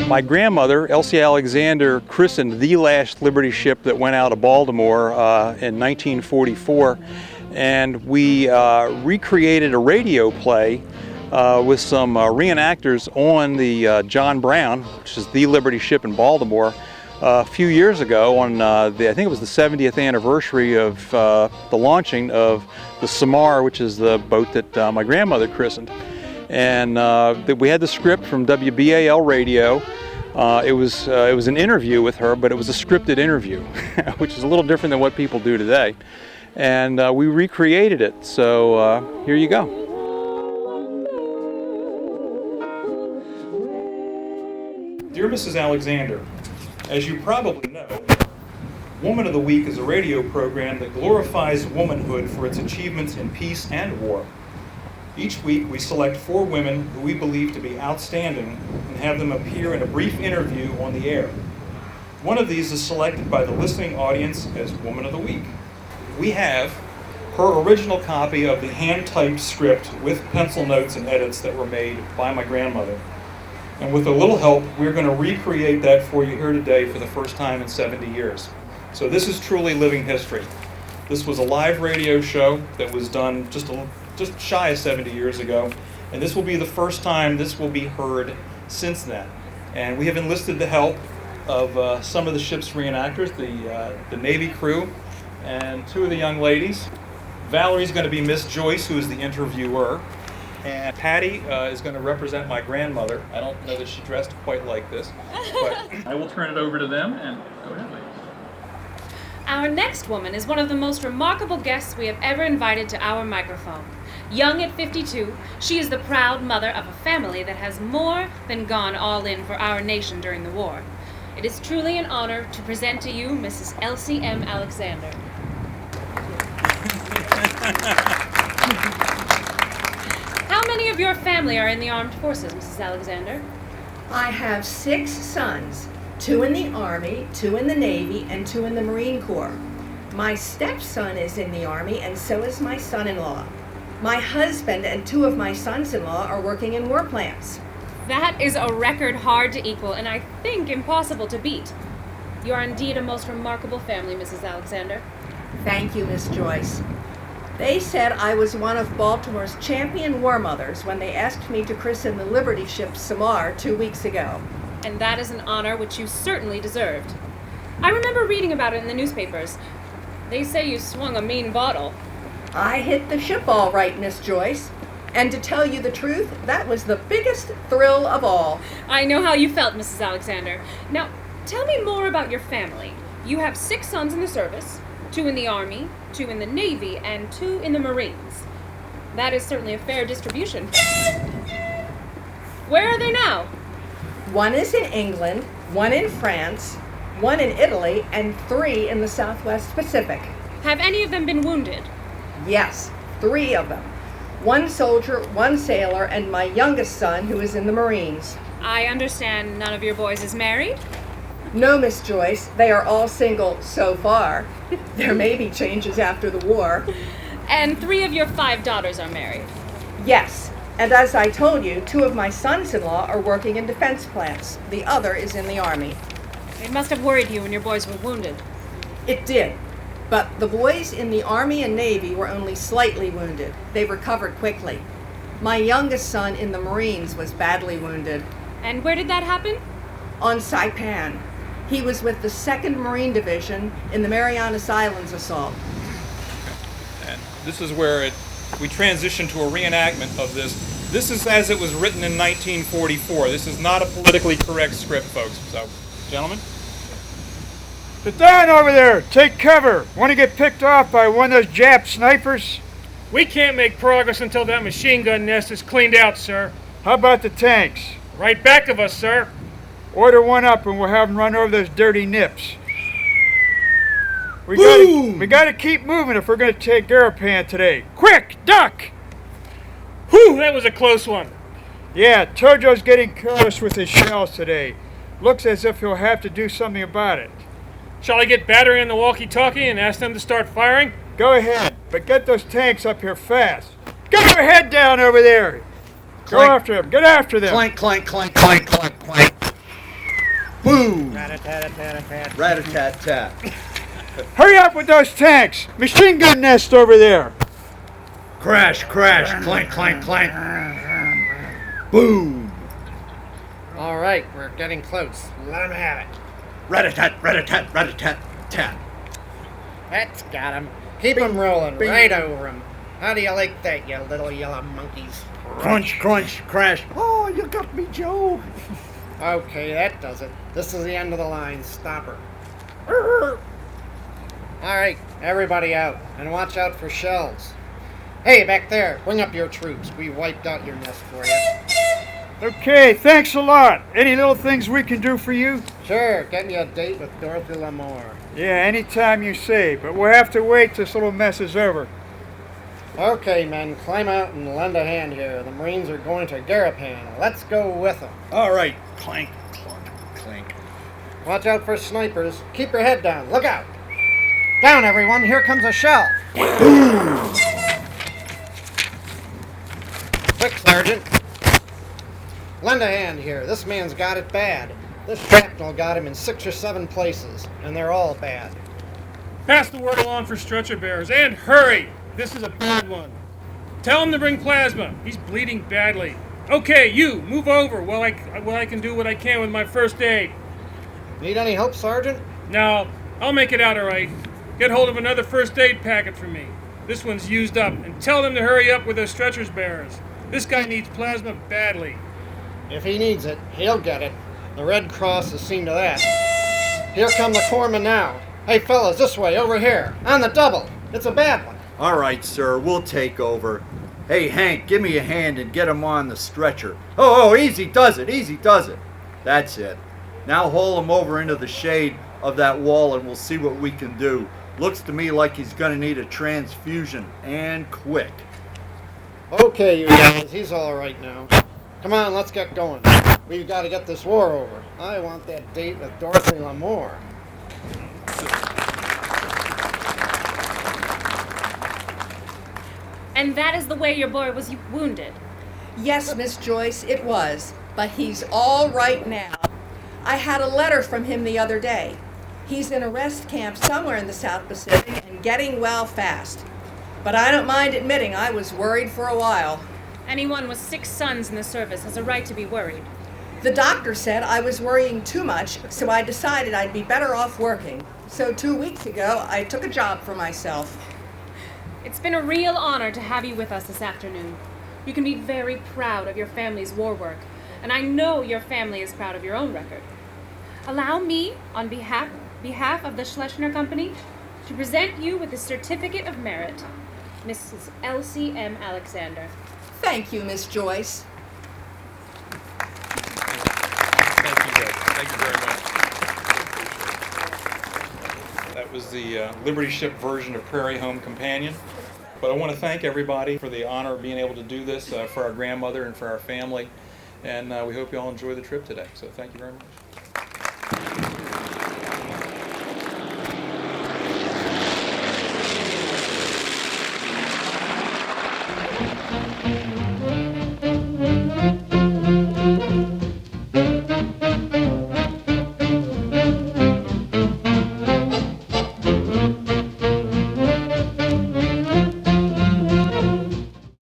My grandmother, Elsie Alexander, christened the last Liberty ship that went out of Baltimore in 1944, and we recreated a radio play with some reenactors on the John Brown, which is the Liberty ship in Baltimore, a few years ago on I think it was the 70th anniversary of the launching of the Samar, which is the boat that my grandmother christened. And we had the script from WBAL radio. It was an interview with her, but it was a scripted interview, which is a little different than what people do today. And we recreated it, so here you go. Dear Mrs. Alexander, as you probably know, Woman of the Week is a radio program that glorifies womanhood for its achievements in peace and war. Each week we select 4 women who we believe to be outstanding and have them appear in a brief interview on the air. One of these is selected by the listening audience as Woman of the Week. We have her original copy of the hand-typed script with pencil notes and edits that were made by my grandmother. And with a little help, we're going to recreate that for you here today for the first time in 70 years. So this is truly living history. This was a live radio show that was done just shy of 70 years ago, and this will be the first time this will be heard since then. And we have enlisted the help of some of the ship's reenactors, the Navy crew, and 2 of the young ladies. Valerie's going to be Miss Joyce, who is the interviewer, and Patty is going to represent my grandmother. I don't know that she dressed quite like this, but I will turn it over to them, and go ahead, ladies. Our next woman is one of the most remarkable guests we have ever invited to our microphone. Young at 52, she is the proud mother of a family that has more than gone all in for our nation during the war. It is truly an honor to present to you Mrs. Elsie M. Alexander. How many of your family are in the armed forces, Mrs. Alexander? I have 6 sons, 2 in the Army, 2 in the Navy, and 2 in the Marine Corps. My stepson is in the Army, and so is my son-in-law. My husband and 2 of my sons-in-law are working in war plants. That is a record hard to equal, and I think impossible to beat. You are indeed a most remarkable family, Mrs. Alexander. Thank you, Miss Joyce. They said I was one of Baltimore's champion war mothers when they asked me to christen the Liberty ship Samar 2 weeks ago. And that is an honor which you certainly deserved. I remember reading about it in the newspapers. They say you swung a mean bottle. I hit the ship all right, Miss Joyce. And to tell you the truth, that was the biggest thrill of all. I know how you felt, Mrs. Alexander. Now, tell me more about your family. You have 6 sons in the service, 2 in the Army, 2 in the Navy, and 2 in the Marines. That is certainly a fair distribution. Where are they now? 1 is in England, 1 in France, 1 in Italy, and 3 in the Southwest Pacific. Have any of them been wounded? Yes, 3 of them. 1 soldier, 1 sailor, and my youngest son, who is in the Marines. I understand none of your boys is married? No, Miss Joyce, they are all single so far. There may be changes after the war. And 3 of your 5 daughters are married? Yes, and as I told you, 2 of my sons-in-law are working in defense plants. The other is in the Army. It must have worried you when your boys were wounded. It did. But the boys in the Army and Navy were only slightly wounded. They recovered quickly. My youngest son in the Marines was badly wounded. And where did that happen? On Saipan. He was with the 2nd Marine Division in the Marianas Islands assault. And this is where we transition to a reenactment of this. This is as it was written in 1944. This is not a politically correct script, folks. So, gentlemen. Sit down over there. Take cover. Want to get picked off by one of those Jap snipers? We can't make progress until that machine gun nest is cleaned out, sir. How about the tanks? Right back of us, sir. Order one up and we'll have them run over those dirty nips. We gotta keep moving if we're gonna take Garapan today. Quick, duck! Whew, that was a close one. Yeah, Tojo's getting careless with his shells today. Looks as if he'll have to do something about it. Shall I get battery on the walkie-talkie and ask them to start firing? Go ahead, but get those tanks up here fast. Get your head down over there. Go after them. Get after them. Clank, clank, clank, clank, clank, clank. Boom! Rat-a-tat-a-tat-a-tat. Rat-a-tat-tat. Hurry up with those tanks! Machine gun nest over there! Crash, crash, clank, clank, clank. Boom! All right, we're getting close. Let him have it. Rat-a-tat, rat-a-tat, rat-a-tat, tat. That's got him. Keep him rolling right over him. How do you like that, you little yellow monkeys? Crunch, crunch, crash. Oh, you got me, Joe. Okay, that does it. This is the end of the line. Stop her. All right, everybody out, and watch out for shells. Hey, back there, bring up your troops. We wiped out your nest for you. Okay, thanks a lot. Any little things we can do for you? Sure, get me a date with Dorothy Lamour. Yeah, anytime you say, but we'll have to wait till this little mess is over. Okay, men, climb out and lend a hand here. The Marines are going to Garapan. Let's go with them. All right. Clank, clunk, clink. Watch out for snipers. Keep your head down. Look out. Down, everyone. Here comes a shell. Quick, Sergeant. Lend a hand here. This man's got it bad. This shrapnel got him in 6 or 7 places, and they're all bad. Pass the word along for stretcher bearers, and hurry! This is a bad one. Tell him to bring plasma. He's bleeding badly. Okay, you, move over while I can do what I can with my first aid. Need any help, Sergeant? No, I'll make it out all right. Get hold of another first aid packet for me. This one's used up, and tell them to hurry up with their stretchers bearers. This guy needs plasma badly. If he needs it, he'll get it. The Red Cross has seen to that. Here come the corpsmen now. Hey, fellas, this way, over here. On the double. It's a bad one. All right, sir, we'll take over. Hey, Hank, give me a hand and get him on the stretcher. Oh, easy does it, easy does it. That's it. Now haul him over into the shade of that wall and we'll see what we can do. Looks to me like he's gonna need a transfusion, and quick. Okay, you guys, he's all right now. Come on, let's get going. We've got to get this war over. I want that date with Dorothy Lamour. And that is the way your boy was wounded. Yes, Miss Joyce, it was, but he's all right now. I had a letter from him the other day. He's in a rest camp somewhere in the South Pacific and getting well fast. But I don't mind admitting I was worried for a while. Anyone with 6 sons in the service has a right to be worried. The doctor said I was worrying too much, so I decided I'd be better off working. So 2 weeks ago, I took a job for myself. It's been a real honor to have you with us this afternoon. You can be very proud of your family's war work, and I know your family is proud of your own record. Allow me, on behalf of the Schlesinger Company, to present you with the Certificate of Merit, Mrs. Elsie M. Alexander. Thank you, Miss Joyce. Thank you, Deb. Thank you very much. That was the Liberty Ship version of Prairie Home Companion. But I want to thank everybody for the honor of being able to do this for our grandmother and for our family. And we hope you all enjoy the trip today. So thank you very much.